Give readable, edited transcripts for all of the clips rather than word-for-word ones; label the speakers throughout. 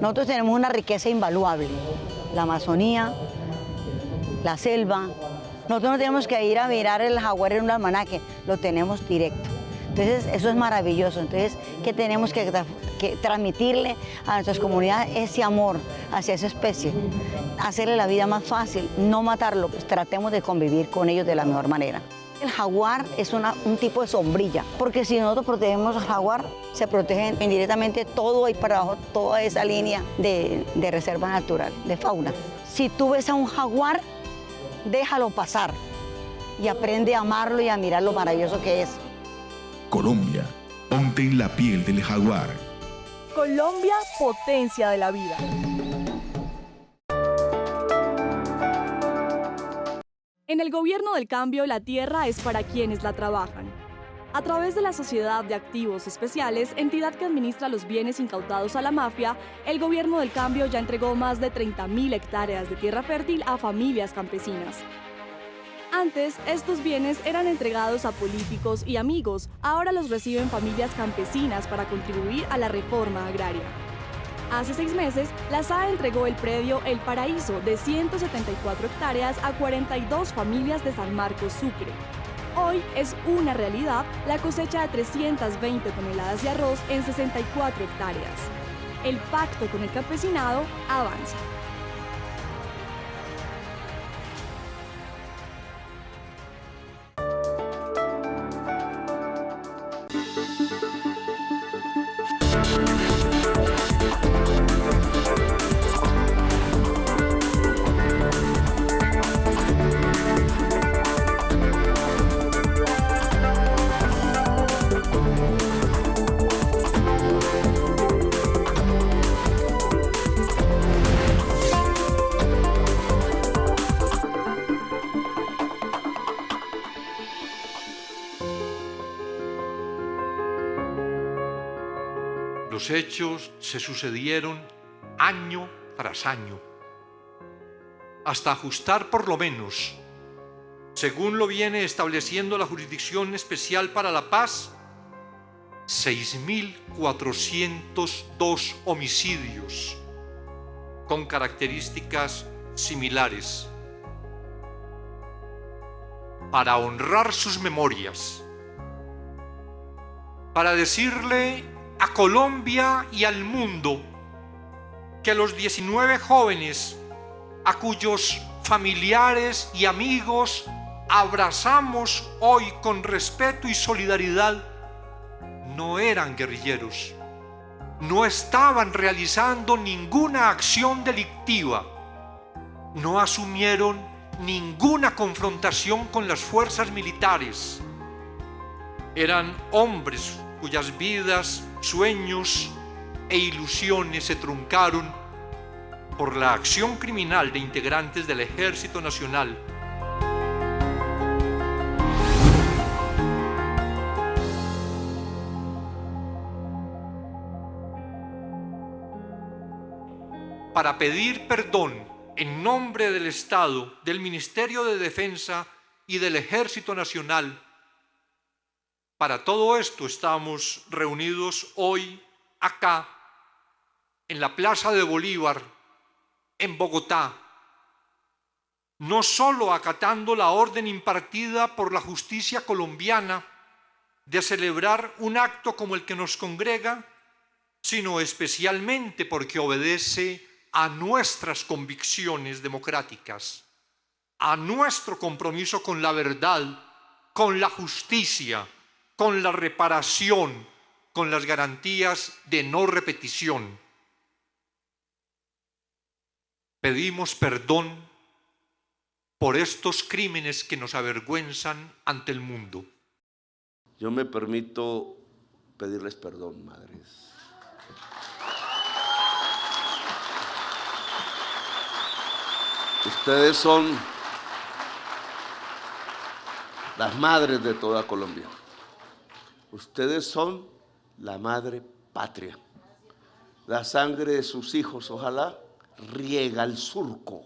Speaker 1: Nosotros tenemos una riqueza invaluable, la Amazonía, la selva. Nosotros no tenemos que ir a mirar el jaguar en un almanaque, lo tenemos directo. Entonces, eso es maravilloso. Entonces, ¿qué tenemos que transmitirle a nuestras comunidades? Ese amor hacia esa especie, hacerle la vida más fácil, no matarlo, pues tratemos de convivir con ellos de la mejor manera. El jaguar es un tipo de sombrilla, porque si nosotros protegemos al jaguar, se protegen indirectamente todo ahí para abajo, toda esa línea de reserva natural, de fauna. Si tú ves a un jaguar, déjalo pasar y aprende a amarlo y a mirar lo maravilloso que es.
Speaker 2: Colombia, ponte en la piel del jaguar.
Speaker 3: Colombia, potencia de la vida. En el gobierno del cambio, la tierra es para quienes la trabajan. A través de la Sociedad de Activos Especiales, entidad que administra los bienes incautados a la mafia, el gobierno del cambio ya entregó más de 30.000 hectáreas de tierra fértil a familias campesinas. Antes, estos bienes eran entregados a políticos y amigos, ahora los reciben familias campesinas para contribuir a la reforma agraria. Hace 6 meses, la SAE entregó el predio El Paraíso de 174 hectáreas a 42 familias de San Marcos, Sucre. Hoy es una realidad la cosecha de 320 toneladas de arroz en 64 hectáreas. El pacto con el campesinado avanza.
Speaker 4: Los hechos se sucedieron año tras año, hasta ajustar por lo menos, según lo viene estableciendo la Jurisdicción Especial para la Paz, 6.402 homicidios con características similares. Para honrar sus memorias, para decirle a Colombia y al mundo que los 19 jóvenes a cuyos familiares y amigos abrazamos hoy con respeto y solidaridad no eran guerrilleros, no estaban realizando ninguna acción delictiva, no asumieron ninguna confrontación con las fuerzas militares, eran hombres cuyas vidas, sueños e ilusiones se truncaron por la acción criminal de integrantes del Ejército Nacional. Para pedir perdón en nombre del Estado, del Ministerio de Defensa y del Ejército Nacional. Para todo esto estamos reunidos hoy acá, en la Plaza de Bolívar, en Bogotá, no solo acatando la orden impartida por la justicia colombiana de celebrar un acto como el que nos congrega, sino especialmente porque obedece a nuestras convicciones democráticas, a nuestro compromiso con la verdad, con la justicia, con la reparación, con las garantías de no repetición. Pedimos perdón por estos crímenes que nos avergüenzan ante el mundo.
Speaker 5: Yo me permito pedirles perdón, madres. Ustedes son las madres de toda Colombia. Ustedes son la madre patria. La sangre de sus hijos, ojalá, riega el surco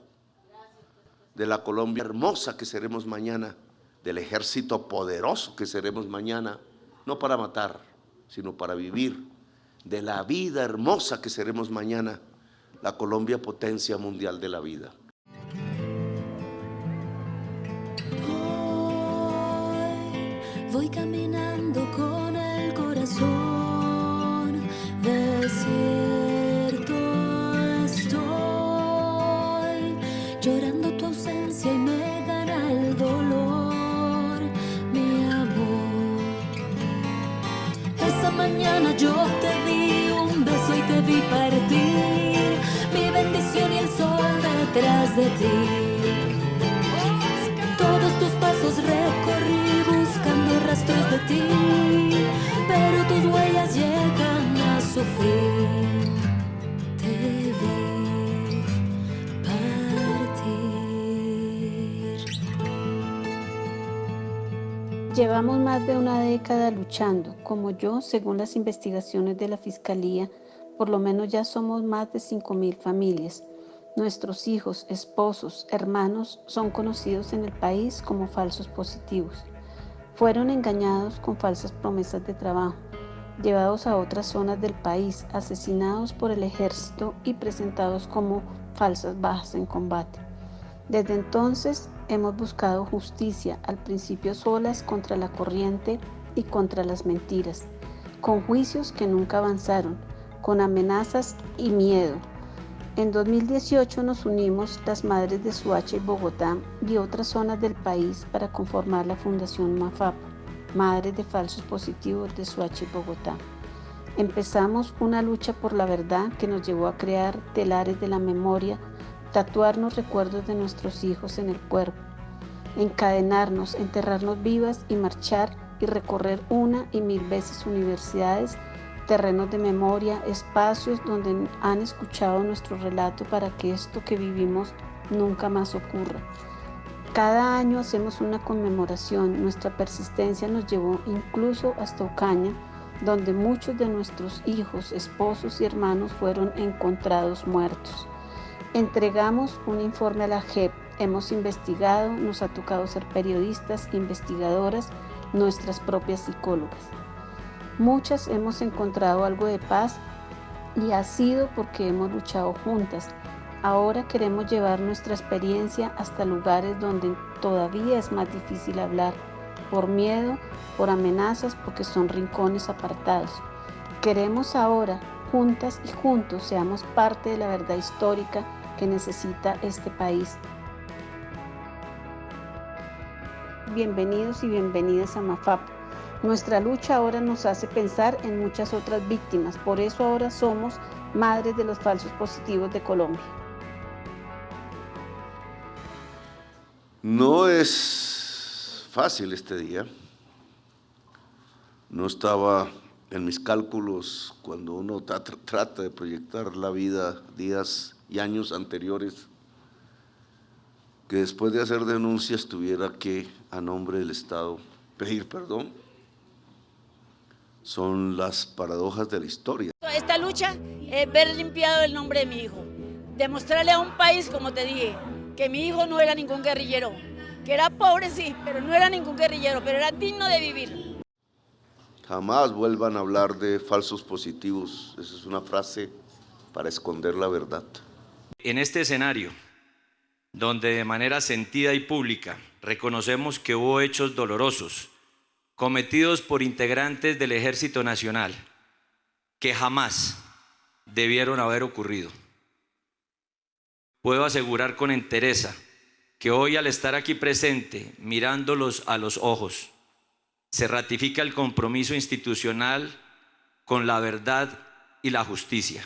Speaker 5: de la Colombia hermosa que seremos mañana, del ejército poderoso que seremos mañana, no para matar, sino para vivir, de la vida hermosa que seremos mañana, la Colombia potencia mundial de la vida.
Speaker 6: Hoy voy caminando con el corazón desierto, estoy llorando tu ausencia y me gana el dolor, mi amor. Esa mañana yo te di un beso y te vi partir, mi bendición y el sol detrás de ti. Todos tus pasos recorrí buscando rastros de ti, pero tus huellas llegan a su fin. Te vi partir.
Speaker 7: Llevamos más de una década luchando. Como yo, según las investigaciones de la Fiscalía, por lo menos ya somos más de 5.000 familias. Nuestros hijos, esposos, hermanos son conocidos en el país como falsos positivos. Fueron engañados con falsas promesas de trabajo, llevados a otras zonas del país, asesinados por el ejército y presentados como falsas bajas en combate. Desde entonces hemos buscado justicia, al principio solas contra la corriente y contra las mentiras, con juicios que nunca avanzaron, con amenazas y miedo. En 2018 nos unimos las madres de Soacha y Bogotá y otras zonas del país para conformar la Fundación MAFAP, Madres de Falsos Positivos de Soacha y Bogotá. Empezamos una lucha por la verdad que nos llevó a crear telares de la memoria, tatuarnos recuerdos de nuestros hijos en el cuerpo, encadenarnos, enterrarnos vivas y marchar y recorrer 1 y 1000 veces universidades, terrenos de memoria, espacios donde han escuchado nuestro relato para que esto que vivimos nunca más ocurra. Cada año hacemos una conmemoración. Nuestra persistencia nos llevó incluso hasta Ocaña, donde muchos de nuestros hijos, esposos y hermanos fueron encontrados muertos. Entregamos un informe a la JEP. Hemos investigado, nos ha tocado ser periodistas, investigadoras, nuestras propias psicólogas. Muchas hemos encontrado algo de paz y ha sido porque hemos luchado juntas. Ahora queremos llevar nuestra experiencia hasta lugares donde todavía es más difícil hablar, por miedo, por amenazas, porque son rincones apartados. Queremos ahora, juntas y juntos, seamos parte de la verdad histórica que necesita este país. Bienvenidos y bienvenidas a MAFAP. Nuestra lucha ahora nos hace pensar en muchas otras víctimas, por eso ahora somos Madres de los Falsos Positivos de Colombia.
Speaker 5: No es fácil este día. No estaba en mis cálculos cuando uno trata de proyectar la vida días y años anteriores, que después de hacer denuncias tuviera que, a nombre del Estado, pedir perdón. Son las paradojas de la historia.
Speaker 8: Esta lucha es ver limpiado el nombre de mi hijo, demostrarle a un país, como te dije, que mi hijo no era ningún guerrillero, que era pobre sí, pero no era ningún guerrillero, pero era digno de vivir.
Speaker 5: Jamás vuelvan a hablar de falsos positivos, esa es una frase para esconder la verdad.
Speaker 9: En este escenario, donde de manera sentida y pública reconocemos que hubo hechos dolorosos cometidos por integrantes del Ejército Nacional que jamás debieron haber ocurrido. Puedo asegurar con entereza que hoy, al estar aquí presente, mirándolos a los ojos, se ratifica el compromiso institucional con la verdad y la justicia.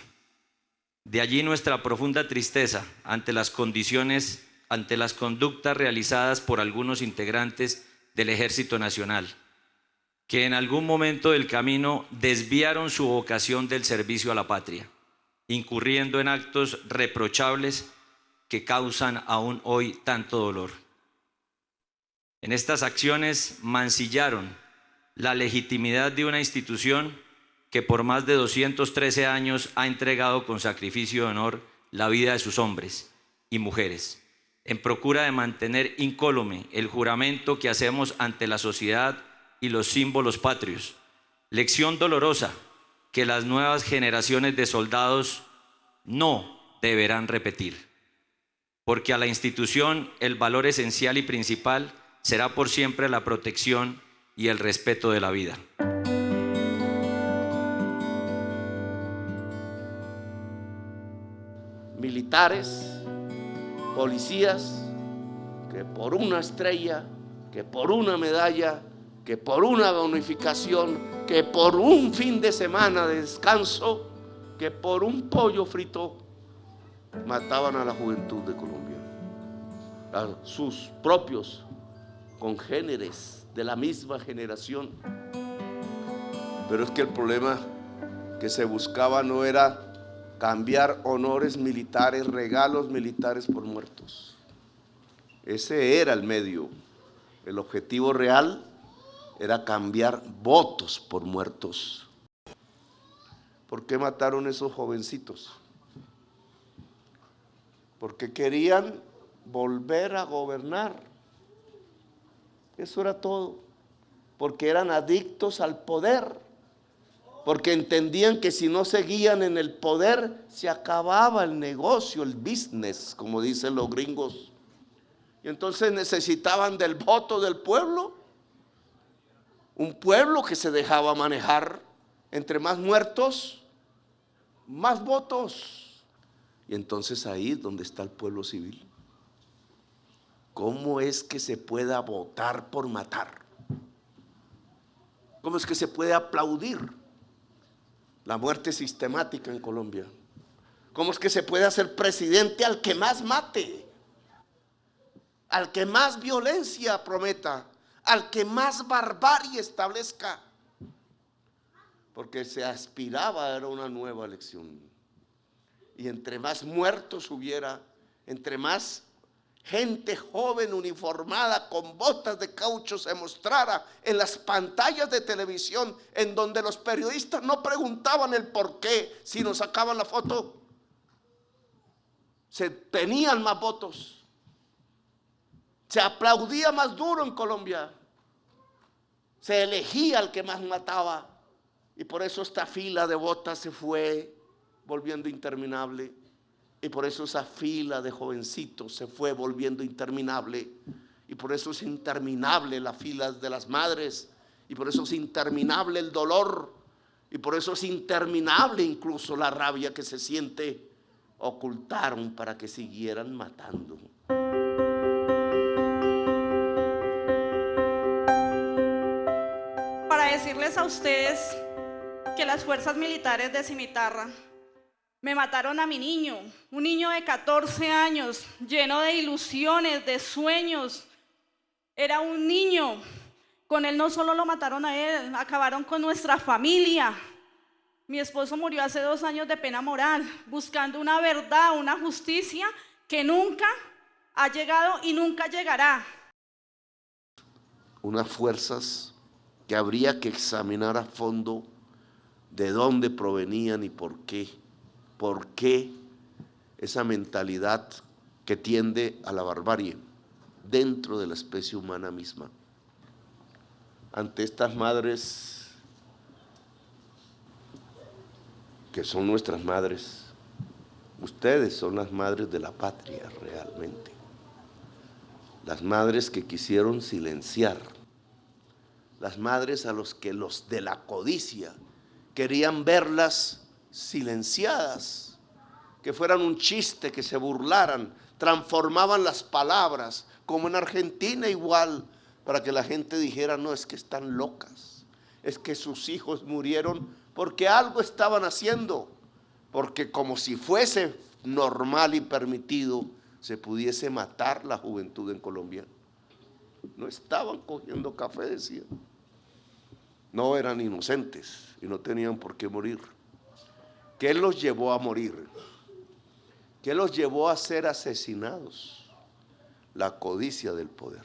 Speaker 9: De allí nuestra profunda tristeza ante las condiciones, ante las conductas realizadas por algunos integrantes del Ejército Nacional, que en algún momento del camino desviaron su vocación del servicio a la patria, incurriendo en actos reprochables que causan aún hoy tanto dolor. En estas acciones mancillaron la legitimidad de una institución que por más de 213 años ha entregado con sacrificio de honor la vida de sus hombres y mujeres, en procura de mantener incólume el juramento que hacemos ante la sociedad y los símbolos patrios, lección dolorosa que las nuevas generaciones de soldados no deberán repetir. Porque a la institución el valor esencial y principal será por siempre la protección y el respeto de la vida.
Speaker 5: Militares, policías, que por una estrella, que por una medalla, que por una bonificación, que por un fin de semana de descanso, que por un pollo frito, mataban a la juventud de Colombia, a sus propios congéneres de la misma generación. Pero es que el problema que se buscaba no era cambiar honores militares, regalos militares por muertos. Ese era el medio. El objetivo real era cambiar votos por muertos. ¿Por qué mataron a esos jovencitos? Porque querían volver a gobernar. Eso era todo. Porque eran adictos al poder. Porque entendían que si no seguían en el poder, se acababa el negocio, el business, como dicen los gringos. Y entonces necesitaban del voto del pueblo. Un pueblo que se dejaba manejar. Entre más muertos, más votos. Y entonces ahí es donde está el pueblo civil. ¿Cómo es que se pueda votar por matar? ¿Cómo es que se puede aplaudir la muerte sistemática en Colombia? ¿Cómo es que se puede hacer presidente al que más mate? Al que más violencia prometa, al que más barbarie establezca? Porque se aspiraba a una nueva elección. Y entre más muertos hubiera, entre más gente joven uniformada con botas de caucho se mostrara en las pantallas de televisión, en donde los periodistas no preguntaban el por qué, sino sacaban la foto, se tenían más votos, se aplaudía más duro en Colombia, se elegía al que más mataba, y por eso esta fila de botas se fue volviendo interminable. Y por eso esa fila de jovencitos se fue volviendo interminable. Y por eso es interminable la fila de las madres. Y por eso es interminable el dolor. Y por eso es interminable incluso la rabia que se siente. Ocultaron para que siguieran matando.
Speaker 10: Para decirles a ustedes que las fuerzas militares de Cimitarra me mataron a mi niño, un niño de 14 años, lleno de ilusiones, de sueños. Era un niño. Con él no solo lo mataron a él, acabaron con nuestra familia. Mi esposo murió hace 2 años de pena moral, buscando una verdad, una justicia que nunca ha llegado y nunca llegará.
Speaker 5: Unas fuerzas que habría que examinar a fondo de dónde provenían y por qué. ¿Por qué esa mentalidad que tiende a la barbarie dentro de la especie humana misma? Ante estas madres, que son nuestras madres, ustedes son las madres de la patria realmente. Las madres que quisieron silenciar, las madres a los que los de la codicia querían verlas silenciadas, que fueran un chiste, que se burlaran, transformaban las palabras, como en Argentina igual, para que la gente dijera, no, es que están locas, es que sus hijos murieron porque algo estaban haciendo, porque como si fuese normal y permitido, se pudiese matar la juventud en Colombia. No estaban cogiendo café, decían. No eran inocentes y no tenían por qué morir. ¿Qué los llevó a morir? ¿Qué los llevó a ser asesinados? La codicia del poder.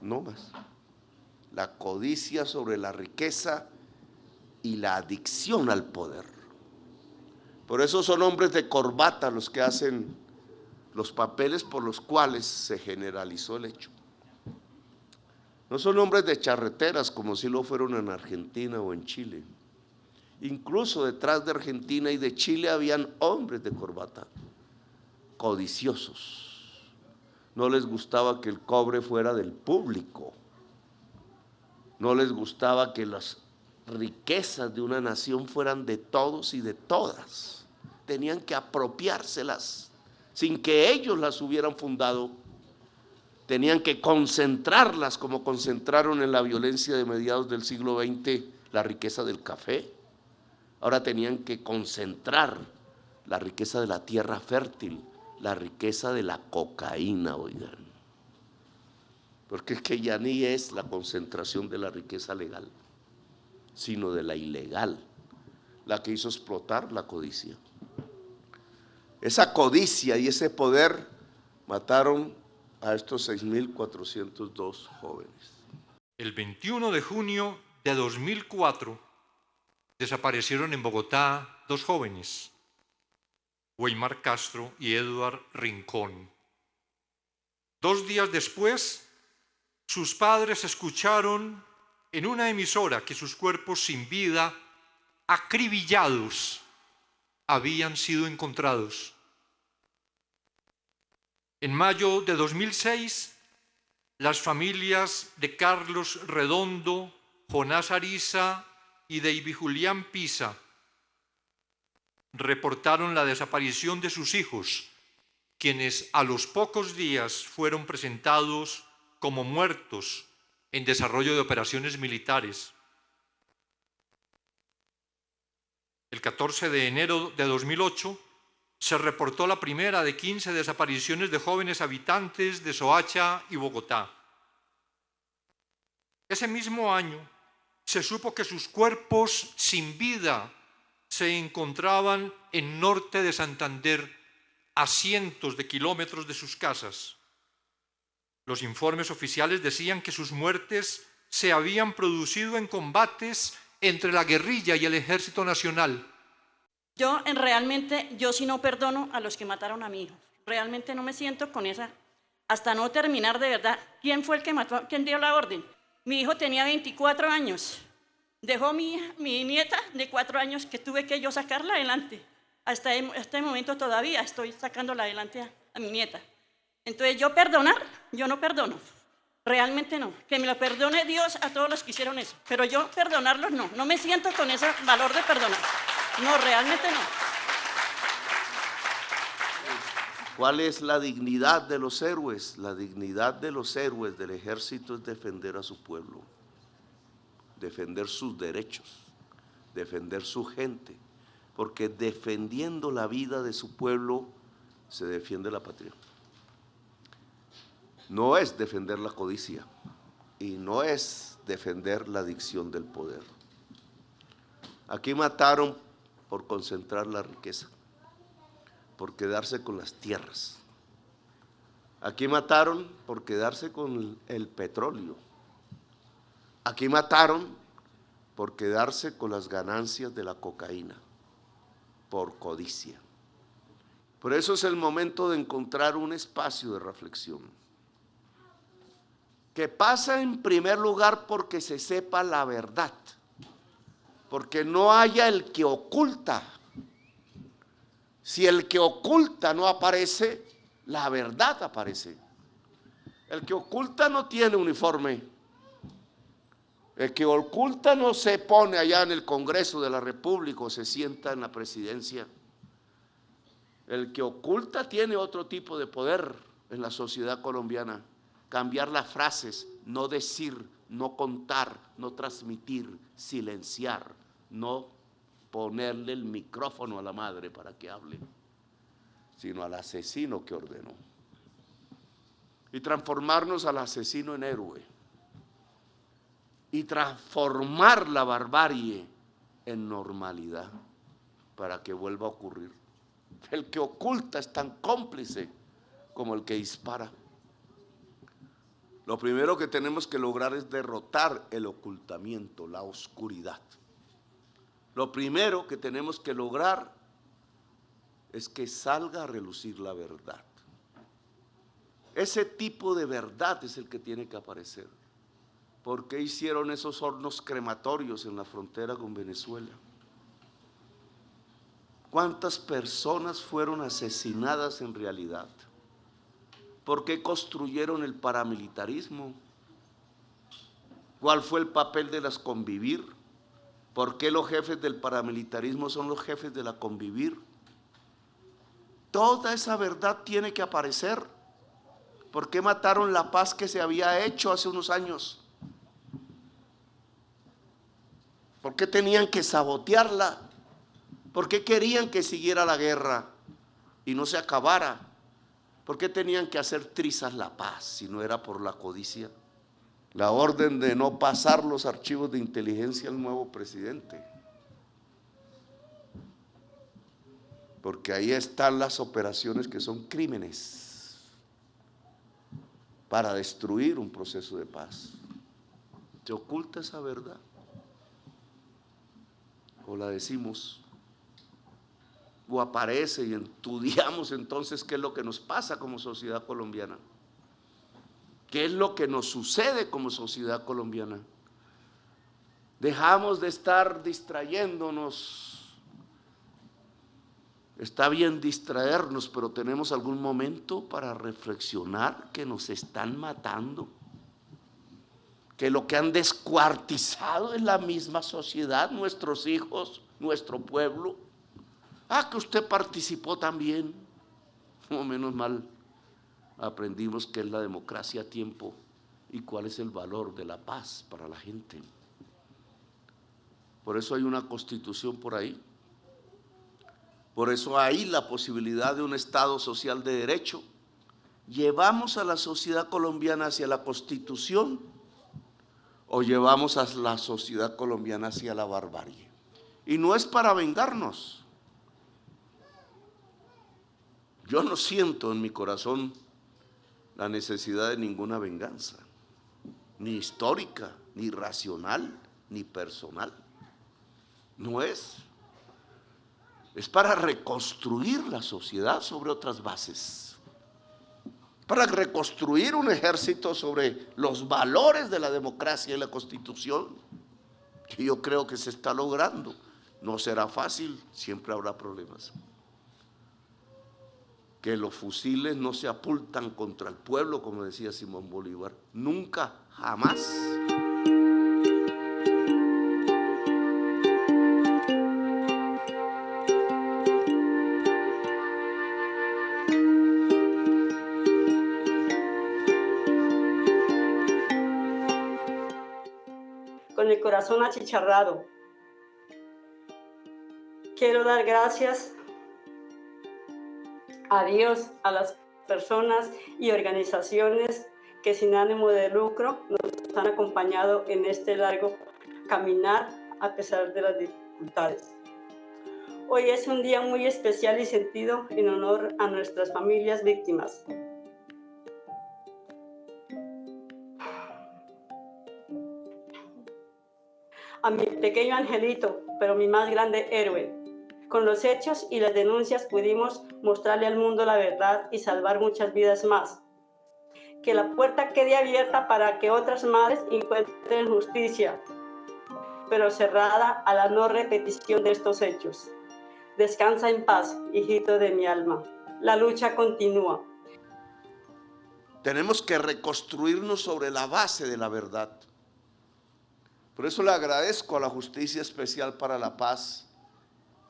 Speaker 5: No más. La codicia sobre la riqueza y la adicción al poder. Por eso son hombres de corbata los que hacen los papeles por los cuales se generalizó el hecho. No son hombres de charreteras como si lo fueron en Argentina o en Chile. Incluso detrás de Argentina y de Chile habían hombres de corbata, codiciosos. No les gustaba que el cobre fuera del público. No les gustaba que las riquezas de una nación fueran de todos y de todas. Tenían que apropiárselas sin que ellos las hubieran fundado. Tenían que concentrarlas como concentraron en la violencia de mediados del siglo XX la riqueza del café. Ahora tenían que concentrar la riqueza de la tierra fértil, la riqueza de la cocaína, oigan. Porque es que ya ni es la concentración de la riqueza legal, sino de la ilegal, la que hizo explotar la codicia. Esa codicia y ese poder mataron a estos 6.402 jóvenes.
Speaker 4: El 21 de junio de 2004 desaparecieron en Bogotá 2 jóvenes, Weimar Castro y Eduard Rincón. 2 días después, sus padres escucharon en una emisora que sus cuerpos sin vida, acribillados, habían sido encontrados. En mayo de 2006, las familias de Carlos Redondo, Jonás Ariza y David Julián Pisa reportaron la desaparición de sus hijos, quienes a los pocos días fueron presentados como muertos en desarrollo de operaciones militares. El 14 de enero de 2008 se reportó la primera de 15 desapariciones de jóvenes habitantes de Soacha y Bogotá. Ese mismo año se supo que sus cuerpos sin vida se encontraban en norte de Santander, a cientos de kilómetros de sus casas. Los informes oficiales decían que sus muertes se habían producido en combates entre la guerrilla y el Ejército Nacional.
Speaker 11: Yo sí no perdono a los que mataron a mi hijo. Realmente no me siento con esa, hasta no terminar de verdad. ¿Quién fue el que mató? ¿Quién dio la orden? Mi hijo tenía 24 años. Dejó mi nieta de 4 años que tuve que yo sacarla adelante. Hasta este momento todavía estoy sacándola adelante a mi nieta. Entonces yo no perdono. Realmente no. Que me lo perdone Dios a todos los que hicieron eso. Pero yo perdonarlos no. No me siento con ese valor de perdonar. No, realmente no.
Speaker 5: ¿Cuál es la dignidad de los héroes? La dignidad de los héroes del ejército es defender a su pueblo, defender sus derechos, defender su gente, porque defendiendo la vida de su pueblo se defiende la patria. No es defender la codicia y no es defender la adicción del poder. Aquí mataron por concentrar la riqueza, por quedarse con las tierras. Aquí mataron por quedarse con el petróleo. Aquí mataron por quedarse con las ganancias de la cocaína, por codicia. Por eso es el momento de encontrar un espacio de reflexión, que pasa en primer lugar porque se sepa la verdad, porque no haya el que oculta. Si el que oculta no aparece, la verdad aparece. El que oculta no tiene uniforme. El que oculta no se pone allá en el Congreso de la República o se sienta en la presidencia. El que oculta tiene otro tipo de poder en la sociedad colombiana. Cambiar las frases, no decir, no contar, no transmitir, silenciar, no ponerle el micrófono a la madre para que hable, sino al asesino que ordenó. Y transformarnos al asesino en héroe. Y transformar la barbarie en normalidad para que vuelva a ocurrir. El que oculta es tan cómplice como el que dispara. Lo primero que tenemos que lograr es derrotar el ocultamiento, la oscuridad. Lo primero que tenemos que lograr es que salga a relucir la verdad. Ese tipo de verdad es el que tiene que aparecer. ¿Por qué hicieron esos hornos crematorios en la frontera con Venezuela? ¿Cuántas personas fueron asesinadas en realidad? ¿Por qué construyeron el paramilitarismo? ¿Cuál fue el papel de las convivir? ¿Por qué los jefes del paramilitarismo son los jefes de la convivir? Toda esa verdad tiene que aparecer. ¿Por qué mataron la paz que se había hecho hace unos años? ¿Por qué tenían que sabotearla? ¿Por qué querían que siguiera la guerra y no se acabara? ¿Por qué tenían que hacer trizas la paz si no era por la codicia? La orden de no pasar los archivos de inteligencia al nuevo presidente. Porque ahí están las operaciones que son crímenes para destruir un proceso de paz. ¿Se oculta esa verdad? ¿O la decimos? ¿O aparece y estudiamos entonces qué es lo que nos pasa como sociedad colombiana? ¿Qué es lo que nos sucede como sociedad colombiana? Dejamos de estar distrayéndonos. Está bien distraernos, pero tenemos algún momento para reflexionar que nos están matando, que lo que han descuartizado es la misma sociedad, nuestros hijos, nuestro pueblo. Que usted participó también. Menos mal aprendimos qué es la democracia a tiempo y cuál es el valor de la paz para la gente. Por eso hay una constitución por ahí. Por eso hay la posibilidad de un Estado social de derecho. ¿Llevamos a la sociedad colombiana hacia la Constitución o llevamos a la sociedad colombiana hacia la barbarie? Y no es para vengarnos. Yo no siento en mi corazón la necesidad de ninguna venganza, ni histórica, ni racional, ni personal. No es. Es para reconstruir la sociedad sobre otras bases, para reconstruir un ejército sobre los valores de la democracia y la Constitución, que yo creo que se está logrando. No será fácil, siempre habrá problemas. Que los fusiles no se apuntan contra el pueblo, como decía Simón Bolívar, nunca, jamás.
Speaker 11: Con el corazón achicharrado, quiero dar gracias a Dios, a las personas y organizaciones que sin ánimo de lucro nos han acompañado en este largo caminar a pesar de las dificultades. Hoy es un día muy especial y sentido en honor a nuestras familias víctimas. A mi pequeño angelito, pero mi más grande héroe. Con los hechos y las denuncias pudimos mostrarle al mundo la verdad y salvar muchas vidas más. Que la puerta quede abierta para que otras madres encuentren justicia, pero cerrada a la no repetición de estos hechos. Descansa en paz, hijito de mi alma. La lucha continúa.
Speaker 5: Tenemos que reconstruirnos sobre la base de la verdad. Por eso le agradezco a la Justicia Especial para la Paz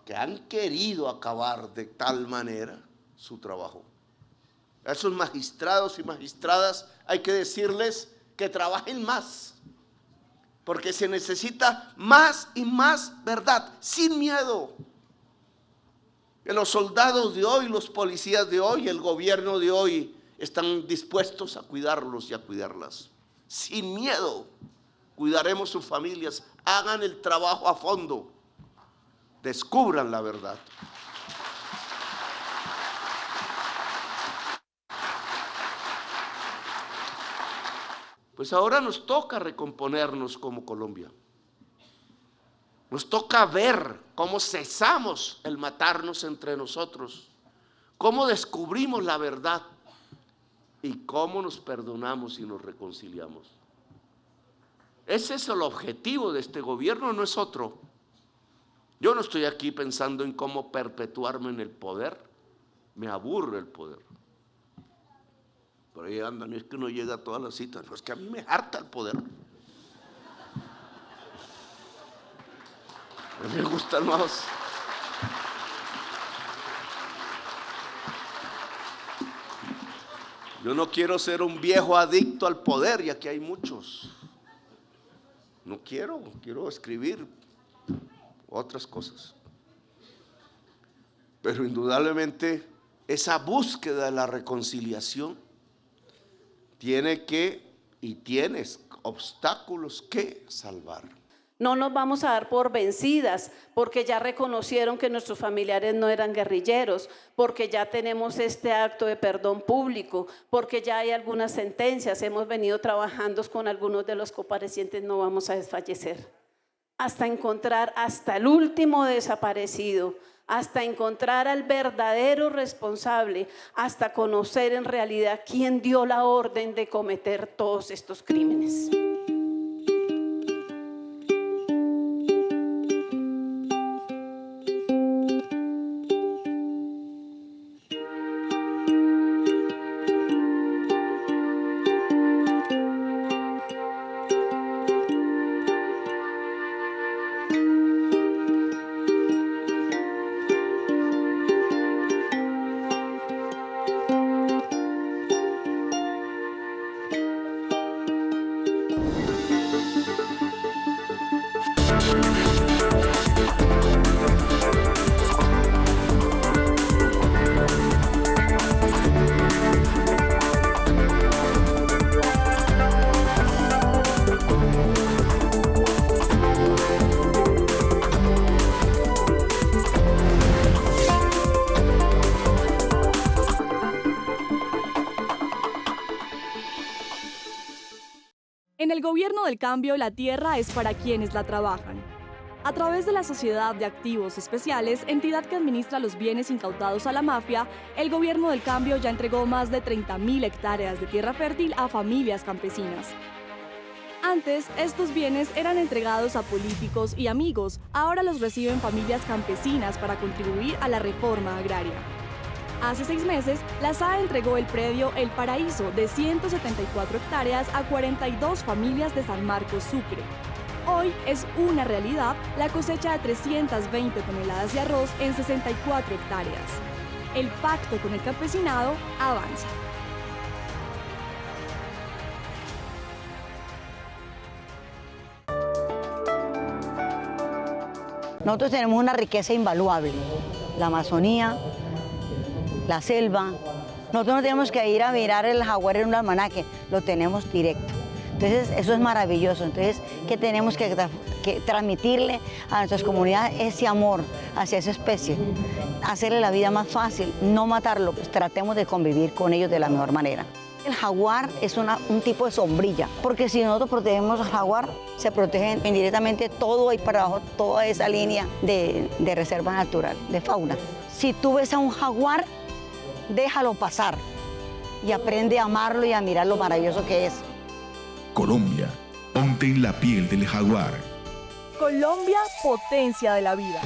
Speaker 5: que han querido acabar de tal manera su trabajo. A esos magistrados y magistradas hay que decirles que trabajen más, porque se necesita más y más verdad, sin miedo. Que los soldados de hoy, los policías de hoy, el gobierno de hoy están dispuestos a cuidarlos y a cuidarlas. Sin miedo, cuidaremos sus familias, hagan el trabajo a fondo. Descubran la verdad. Pues ahora nos toca recomponernos como Colombia. Nos toca ver cómo cesamos el matarnos entre nosotros, cómo descubrimos la verdad y cómo nos perdonamos y nos reconciliamos. Ese es el objetivo de este gobierno, no es otro. Yo no estoy aquí pensando en cómo perpetuarme en el poder. Me aburre el poder. Por ahí andan, y es que uno llega a todas las citas. No, es que a mí me harta el poder. A mí me gustan más. Yo no quiero ser un viejo adicto al poder, y aquí hay muchos. No quiero escribir otras cosas. Pero indudablemente esa búsqueda de la reconciliación tiene que y tienes obstáculos que salvar.
Speaker 7: No nos vamos a dar por vencidas, porque ya reconocieron que nuestros familiares no eran guerrilleros, porque ya tenemos este acto de perdón público, porque ya hay algunas sentencias, hemos venido trabajando con algunos de los comparecientes, no vamos a desfallecer. Hasta encontrar hasta el último desaparecido, hasta encontrar al verdadero responsable, hasta conocer en realidad quién dio la orden de cometer todos estos crímenes.
Speaker 3: En el gobierno del cambio, la tierra es para quienes la trabajan. A través de la Sociedad de Activos Especiales, entidad que administra los bienes incautados a la mafia, el gobierno del cambio ya entregó más de 30.000 hectáreas de tierra fértil a familias campesinas. Antes, estos bienes eran entregados a políticos y amigos, ahora los reciben familias campesinas para contribuir a la reforma agraria. Hace 6 meses, la SAE entregó el predio El Paraíso de 174 hectáreas a 42 familias de San Marcos, Sucre. Hoy es una realidad la cosecha de 320 toneladas de arroz en 64 hectáreas. El pacto con el campesinado avanza.
Speaker 1: Nosotros tenemos una riqueza invaluable, la Amazonía, la selva. Nosotros no tenemos que ir a mirar el jaguar en un almanaque, lo tenemos directo. Entonces eso es maravilloso. Entonces, ¿qué tenemos que transmitirle a nuestras comunidades? Ese amor hacia esa especie, hacerle la vida más fácil, no matarlo, pues tratemos de convivir con ellos de la mejor manera. El jaguar es un tipo de sombrilla, porque si nosotros protegemos al jaguar, se protegen indirectamente todo ahí para abajo, toda esa línea de reserva natural, de fauna. Si tú ves a un jaguar, déjalo pasar y aprende a amarlo y a mirar lo maravilloso que es.
Speaker 2: Colombia, ponte en la piel del jaguar.
Speaker 3: Colombia, potencia de la vida.